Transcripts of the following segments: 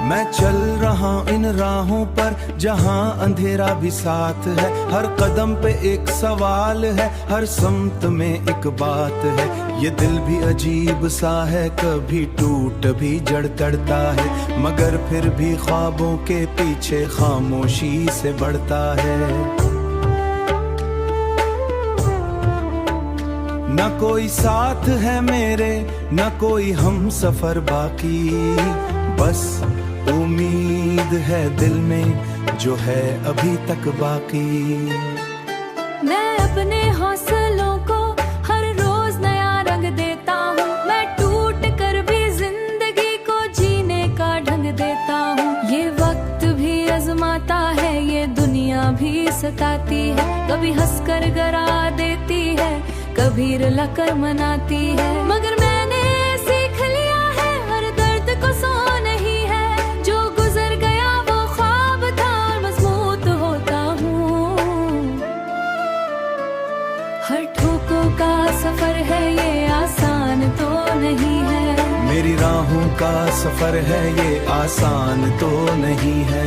मैं चल रहा इन राहों पर जहां अंधेरा भी साथ है। हर कदम पे एक सवाल है, हर समत में एक बात है। ये दिल भी अजीब सा है, कभी टूट भी जड़ तड़ता है, मगर फिर भी ख्वाबों के पीछे खामोशी से बढ़ता है। न कोई साथ है मेरे, न कोई हम सफर बाकी, बस उम्मीद है दिल में जो है अभी तक बाकी। मैं अपने हौसलों को हर रोज नया रंग देता हूँ, मैं टूट कर भी जिंदगी को जीने का ढंग देता हूँ। ये वक्त भी आजमाता है, ये दुनिया भी सताती है, कभी हंसकर गरा देती है, कभी रुलाकर मनाती है। मगर मैंने सीख लिया है हर दर्द को सो नहीं है, जो गुजर गया वो ख्वाब था और मजबूत होता हूँ। हर ठोकों का सफर है, ये आसान तो नहीं है, मेरी राहों का सफर है, ये आसान तो नहीं है।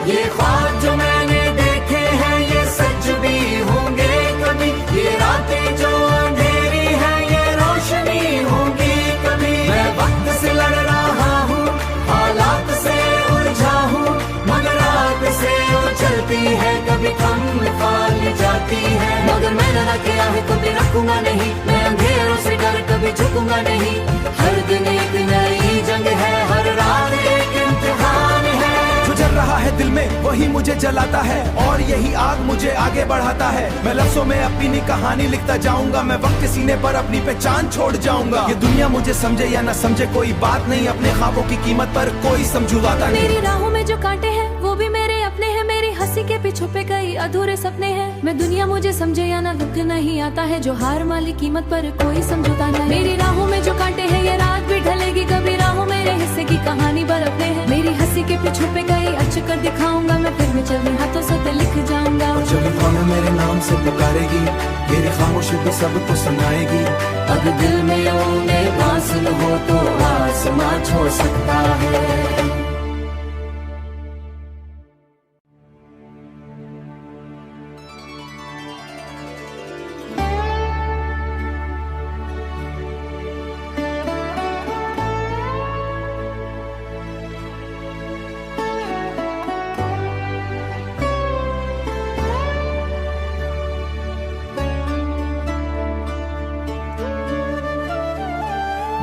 ये ख्वाब जो मैंने देखे हैं ये सच भी होंगे कभी, ये रातें जो अंधेरी हैं ये रोशनी होंगी कभी। मैं वक्त से लड़ रहा हूँ, हालात से उलझा हूँ, मगर रात से उछलती है, कभी कम फाल जाती है। मगर मैंने न किया है कभी रखूंगा नहीं, मैं अंधेरों से डर कभी झुकूंगा नहीं। हर दिन एक नई जंग है, हर रात एक इम्तिहान है। जो जल रहा है दिल में वही मुझे जलाता है, और यही आग मुझे आगे बढ़ाता है। मैं लफ्जों में अपनी कहानी लिखता जाऊंगा, मैं वक्त के सीने पर अपनी पहचान छोड़ जाऊंगा। ये दुनिया मुझे समझे या ना समझे कोई बात नहीं, अपने ख्वाबों की कीमत पर कोई समझौता नहीं। मेरी राहों में जो कांटे हैं वो भी मेरे अपने हैं, मेरी हंसी के पीछे पे कई अधूरे सपने हैं। मैं दुनिया मुझे समझे या ना दुख नहीं आता है, जो हार माली कीमत पर कोई समझौता नहीं। मेरी राहों में जो कांटे हैं ये रात भी ढलेगी, कभी राहों मेरे हिस्से की कहानी बरपने हैं। मेरी हंसी के पीछे पे कई अच्छे कर दिखाऊंगा, मैं फिर भी चलने हाथों से लिख जाऊंगा। और जब ख्वाब मेरे नाम से पुकारेगी, मेरी खामोशी भी सबको सुनाएगी। अब दिल में उन्हें फासिल हो तो आसमां छू सकता है।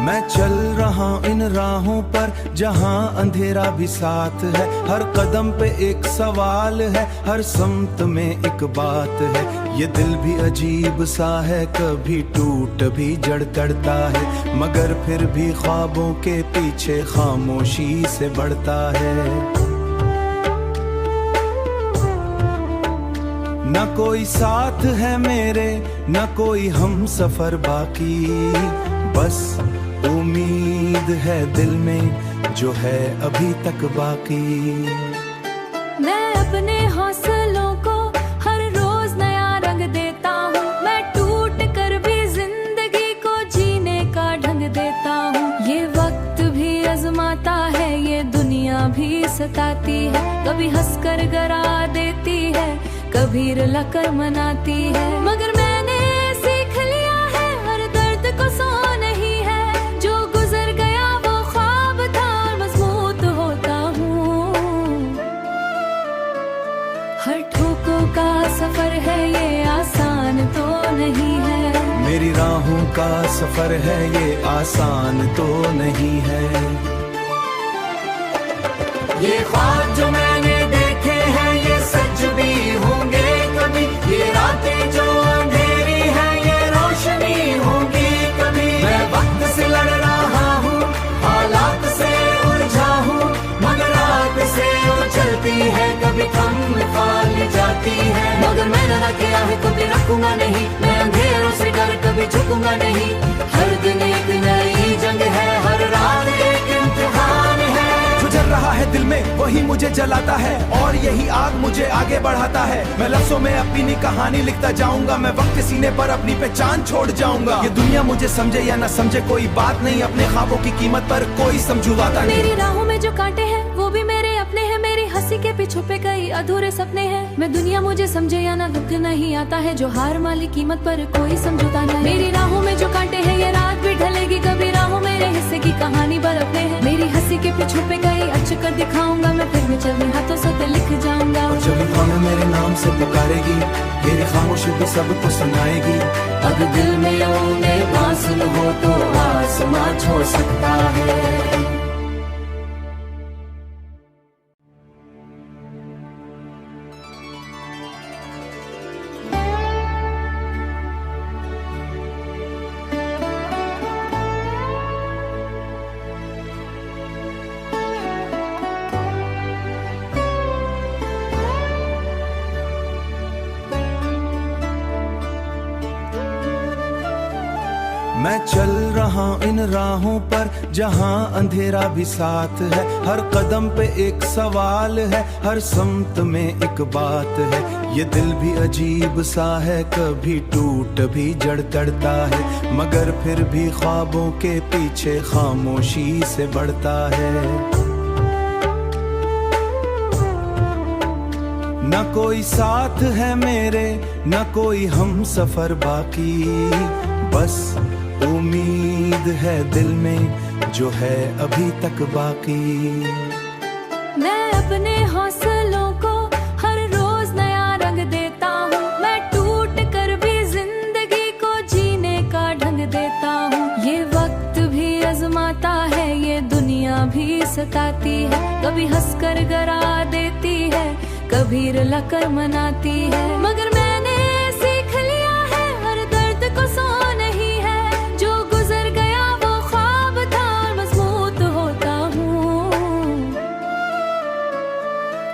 मैं चल रहा इन राहों पर जहां अंधेरा भी साथ है। हर कदम पे एक सवाल है, हर समत में एक बात है। ये दिल भी अजीब सा है, कभी टूट भी जड़ तड़ता है, मगर फिर भी ख्वाबों के पीछे खामोशी से बढ़ता है। न कोई साथ है मेरे, न कोई हम सफर बाकी, बस उम्मीद है दिल में जो है अभी तक बाकी। मैं अपने हौसलों को हर रोज नया रंग देता हूँ, मैं टूट कर भी जिंदगी को जीने का ढंग देता हूँ। ये वक्त भी आजमाता है, ये दुनिया भी सताती है, कभी हंसकर गरा देती है, कभी रुलाकर मनाती है। मगर मैंने सीख लिया है हर दर्द को सो नहीं है, जो गुजर गया वो ख्वाब था और मजबूत होता हूँ। हर ठोकों का सफर है, ये आसान तो नहीं है, मेरी राहों का सफर है, ये आसान तो नहीं है। ये ख्वाब जो मैंने देखे हैं ये सच भी होंगे कभी, ये रातें जो अंधेरी हैं ये रोशनी होंगी कभी। मैं वक्त से लड़ रहा हूँ, हालात से उलझा हूँ, मगर रात से उछलती है, कभी कम फाल जाती है। मगर मैंने न किया है कभी रखूंगा नहीं, मैं अंधेरों से डर कभी झुकूंगा नहीं। हर दिन एक नई जंग है, हर रात एक इम्तिहान है। जो जल रहा है दिल में वही मुझे जलाता है और यही आग मुझे आगे बढ़ाता है। मैं लफ्जों में अपनी कहानी लिखता जाऊंगा, मैं वक्त के सीने पर अपनी पहचान छोड़ जाऊंगा। ये दुनिया मुझे समझे या ना समझे कोई बात नहीं, अपने ख्वाबों की कीमत पर कोई समझौता नहीं। मेरी राहों में जो कांटे हैं वो भी मेरे अपने हैं, मेरी हंसी के पीछे पे कई अधूरे सपने हैं। मैं दुनिया मुझे समझे या ना दुख नहीं आता है, जो हार माली कीमत पर कोई समझौता नहीं। मेरी राहों में जो कांटे हैं ये रात भी ढलेगी, कभी राहों मेरे हिस्से की कहानी बरपने हैं। मेरी हंसी के पीछे पे कई अच्छे कर दिखाऊंगा, मैं फिर भी चलने हाथों से लिख जाऊंगा। और जब हमें मेरे नाम से पुकारेगी, मेरी खामोशी भी सबको सुनाएगी। अब दिल में ऊने बांसुल हो तो आसमां छोड़ सकता है। मैं चल रहा इन राहों पर जहां अंधेरा भी साथ है, हर कदम पे एक सवाल है, हर समत में एक बात है। ये दिल भी अजीब सा है, कभी टूट भी जड़ चढ़ता है, मगर फिर भी ख्वाबों के पीछे खामोशी से बढ़ता है। न कोई साथ है मेरे, न कोई हम सफर बाकी, बस उम्मीद है दिल में जो है अभी तक बाकी। मैं अपने हौसलों को हर रोज नया रंग देता हूँ, मैं टूट कर भी जिंदगी को जीने का ढंग देता हूँ। ये वक्त भी आजमाता है, ये दुनिया भी सताती है, कभी हंसकर गरा देती है, कभी रुलाकर मनाती है। मगर मैंने सीख लिया है हर दर्द को सो नहीं है, जो गुजर गया वो ख्वाब था और मजबूत होता हूँ।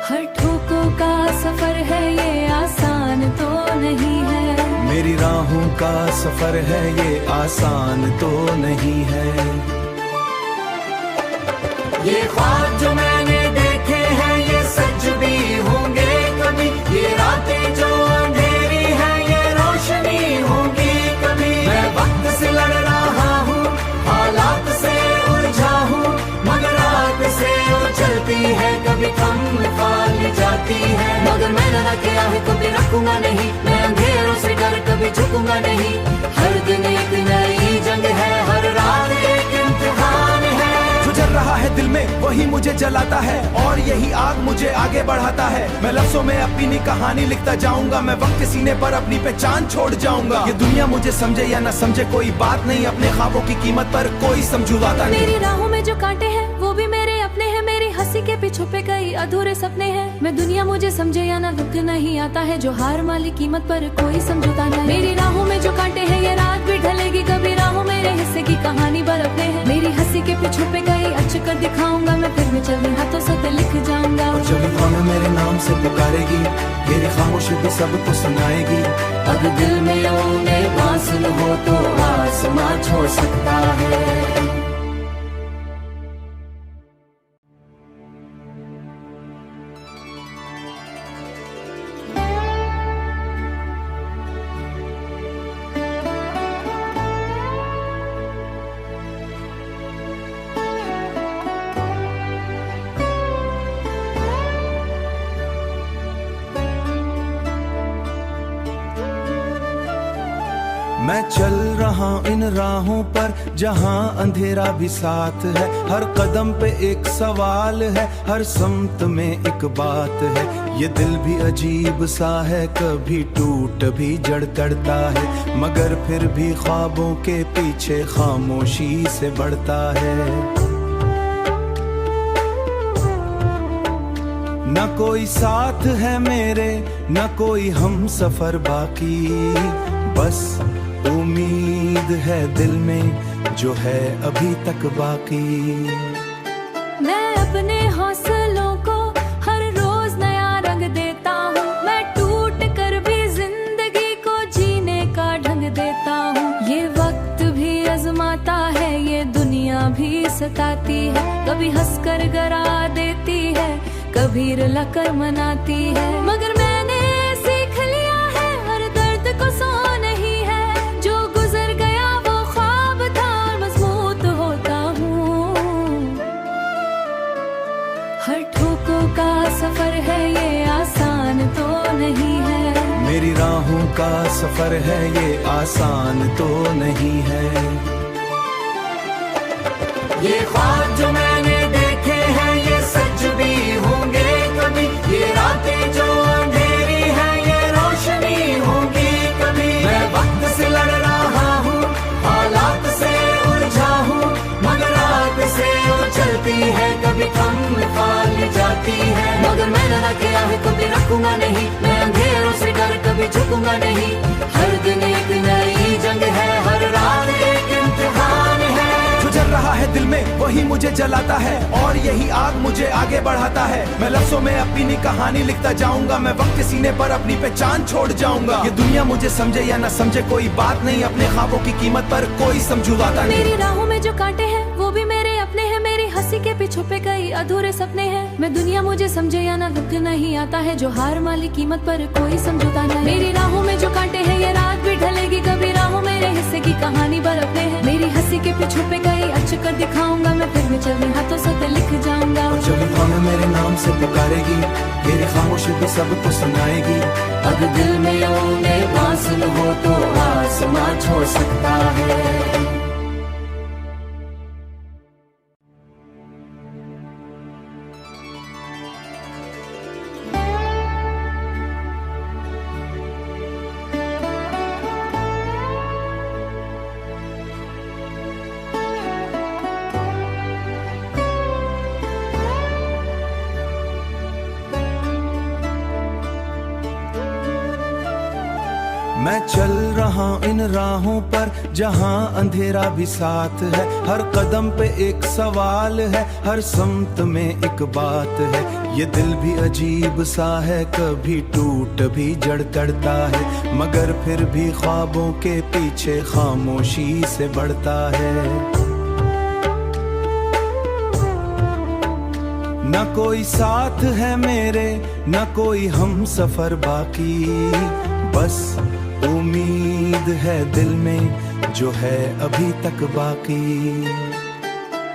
हर ठोकों का सफर है ये आसान तो नहीं है, मेरी राहों का सफर है ये आसान तो नहीं है। ये ख्वाब जो मैंने देखे हैं ये सच भी होंगे कभी, ये रातें जो अंधेरी हैं ये रोशनी होंगी कभी। मैं वक्त से लड़ रहा हूँ, हालात से उलझा हूँ, मगर रात से उछलती है, कभी थम फाल जाती है। मगर मैंने न किया है कभी रखूंगा नहीं, मैं अंधेरों से डर कभी झुकूंगा नहीं। हर दिन एक नई जंग है, हर रात एक इम्तिहान है। जो जल रहा है दिल में वही मुझे जलाता है और यही आग मुझे आगे बढ़ाता है। मैं लफ्जों में अपनी कहानी लिखता जाऊंगा, मैं वक्त के सीने पर अपनी पहचान छोड़ जाऊंगा। ये दुनिया मुझे समझे या ना समझे कोई बात नहीं, अपने ख्वाबों की कीमत पर कोई समझौता नहीं। मेरी राहों में जो कांटे हैं वो भी मेरे अपने हैं, मेरी हंसी के पीछे पे कई अधूरे सपने हैं। मैं दुनिया मुझे समझे या ना दुख नहीं आता है, जो हार माली कीमत पर कोई समझौता नहीं। मेरी राहों में जो कांटे हैं ये रात भी ढलेगी, कभी राहों मेरे हिस्से की कहानी बरपने हैं। मेरी हंसी के पीछे पे कई अच्छे कर दिखाऊंगा, मैं फिर भी चलने हाथों से लिख जाऊंगा। और जब हमें मेरे नाम से पुकारेगी, मेरी खामोशी भी सबको सुनाएगी। अब दिल में ऊने बांसुल हो तो आसमां छोड़ सकता है। मैं चल रहा इन राहों पर जहां अंधेरा भी साथ है, हर कदम पे एक सवाल है, हर समत में एक बात है। ये दिल भी अजीब सा है, कभी टूट भी जड़ चढ़ता है, मगर फिर भी ख्वाबों के पीछे खामोशी से बढ़ता है। न कोई साथ है मेरे, न कोई हम सफर बाकी, बस उम्मीद है दिल में जो है अभी तक बाकी। मैं अपने हौसलों को हर रोज नया रंग देता हूँ, मैं टूट कर भी जिंदगी को जीने का ढंग देता हूँ। ये वक्त भी आजमाता है, ये दुनिया भी सताती है, कभी हंसकर गरा देती है, कभी रुला कर मनाती है। मगर मैंने सीख लिया है हर दर्द को सो नहीं है, जो गुजर गया वो ख्वाब था और मजबूत होता हूँ। हर ठोकों का सफर है ये आसान तो नहीं है, मेरी राहों का सफर है ये आसान तो नहीं है। ये ख्वाब जो मैंने देखे हैं ये सच भी होंगे कभी, ये रातें जो अंधेरी हैं ये रोशनी होंगी कभी। मैं वक्त से लड़ रहा हूँ, हालात से उलझा हूँ, मगर रात से उछलती है कभी थम फाल जाती है। मगर मैंने न किया है कभी रखूंगा नहीं, मैं अंधेरों से डर कभी झुकूंगा नहीं। हर दिन एक नई जंग है, हर रात एक इम्तिहान है। जो जल रहा है दिल में वही मुझे जलाता है, और यही आग मुझे आगे बढ़ाता है। मैं लफ्जों में अपनी कहानी लिखता जाऊंगा, मैं वक्त के सीने पर अपनी पहचान छोड़ जाऊंगा। ये दुनिया मुझे समझे या न समझे कोई बात नहीं, अपने ख्वाबों की कीमत पर कोई समझौता नहीं। मेरी राहों में जो कांटे हैं वो भी मेरे अपने हैं, मेरी हंसी के पीछे पे कई अधूरे सपने हैं। मैं दुनिया मुझे समझे या ना दुख नहीं आता है, जो हार माली कीमत पर कोई समझौता नहीं। मेरी राहों में जो कांटे हैं ये रात भी ढलेगी कभी, राहों मेरे हिस्से की कहानी बरपने हैं। मेरी हंसी के पीछे पे कई अच्छे कर दिखाऊंगा, मैं फिर में चलने हाथों से लिख जाऊंगा। और जब कौन मेरे नाम से पुकारेगी, मेरी खामोशी भी सबको सुनाएगी। अब दिल में यूं फासिल हो तो आसमां छू सकता है। मैं चल रहा इन राहों पर जहां अंधेरा भी साथ है, हर कदम पे एक सवाल है, हर समत में एक बात है। ये दिल भी अजीब सा है, कभी टूट भी जड़ करता है, मगर फिर भी ख्वाबों के पीछे खामोशी से बढ़ता है। न कोई साथ है मेरे, न कोई हम सफर बाकी, बस उम्मीद है दिल में जो है अभी तक बाकी।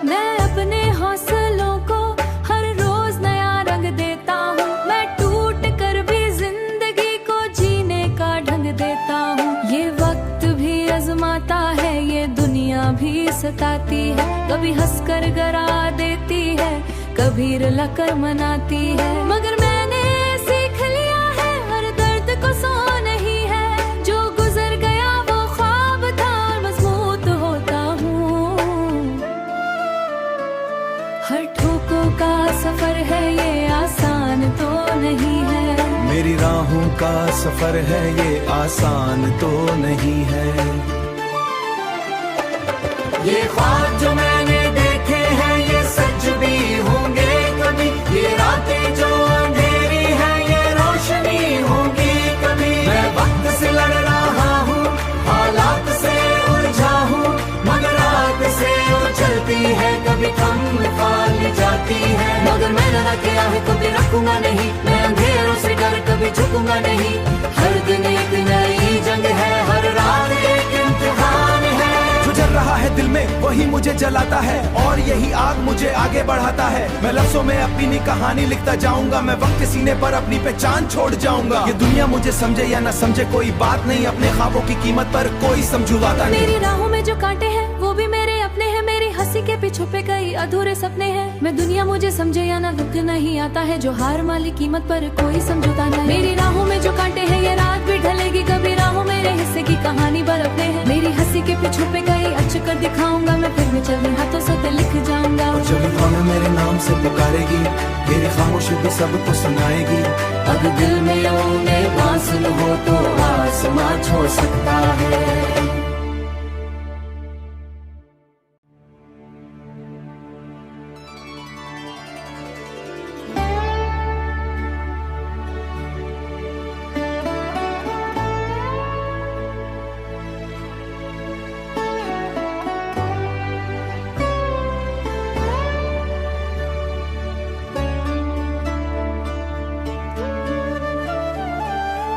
मैं अपने हौसलों को हर रोज नया रंग देता हूँ, मैं टूट कर भी जिंदगी को जीने का ढंग देता हूँ। ये वक्त भी आजमाता है, ये दुनिया भी सताती है, कभी हंसकर गरा देती है, कभी रुला कर मनाती है। मगर मैंने सीख लिया है हर दर्द को सो नहीं है, जो गुजर गया वो ख्वाब था और मजबूत होता हूँ। हर ठोकों का सफर है ये आसान तो नहीं है, मेरी राहों का सफर है ये आसान तो नहीं है। ये ख्वाब जो मैंने देखे हैं ये सच भी होंगे कभी, ये रातें जो अंधेरी हैं ये रोशनी होंगी कभी। मैं वक्त से लड़ रहा हूँ, हालात से उलझा हूँ, मगर रात से उछलती है कभी थम फाल जाती है। मगर मैंने न किया है कभी रखूंगा नहीं, मैं अंधेरों से डर कभी झुकूंगा नहीं। हर दिन एक नई जंग है, हर रात एक इम्तिहान है। जो जल रहा है दिल में वही मुझे जलाता है, और यही आग मुझे आगे बढ़ाता है। मैं लफ्जों में अपनी कहानी लिखता जाऊंगा, मैं वक्त के सीने पर अपनी पहचान छोड़ जाऊंगा। ये दुनिया मुझे समझे या न समझे कोई बात नहीं, अपने ख्वाबों की कीमत पर कोई समझौता नहीं। मेरी राहों में जो कांटे हैं वो भी मेरे अपने हैं, मेरी हंसी के पीछे पे कई अधूरे सपने हैं। मैं दुनिया मुझे समझे या ना दुख नहीं आता है, जो हार माली कीमत पर कोई समझौता नहीं। मेरी राहों में जो कांटे हैं ये रात भी ढलेगी कभी, राहों मेरे हिस्से की कहानी बरपने हैं। मेरी हंसी के पीछे पे कई अच्छे कर दिखाऊंगा, मैं फिर में चलने हाथों से लिख जाऊंगा। और जब कौन मेरे नाम से पुकारेगी, मेरी खामोशी भी सबको सुनाएगी। अब दिल में यूं फासिल हो तो आसमां छू सकता है।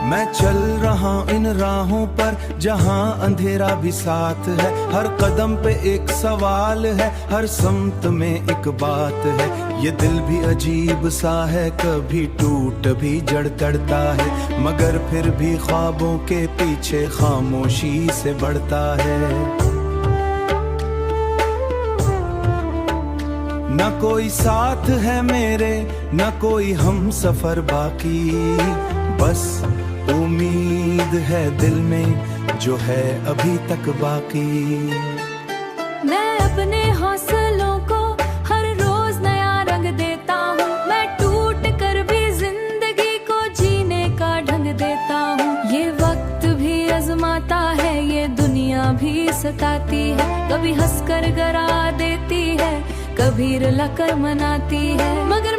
मैं चल रहा इन राहों पर जहां अंधेरा भी साथ है, हर कदम पे एक सवाल है, हर समत में एक बात है। ये दिल भी अजीब सा है, कभी टूट भी जड़ करता है, मगर फिर भी ख्वाबों के पीछे खामोशी से बढ़ता है। न कोई साथ है मेरे, न कोई हम सफर बाकी, बस उम्मीद है दिल में जो है अभी तक बाकी। मैं अपने हौसलों को हर रोज नया रंग देता हूँ, मैं टूट कर भी जिंदगी को जीने का ढंग देता हूँ। ये वक्त भी आजमाता है, ये दुनिया भी सताती है, कभी हंसकर गरा देती है, कभी रुलाकर मनाती है, मगर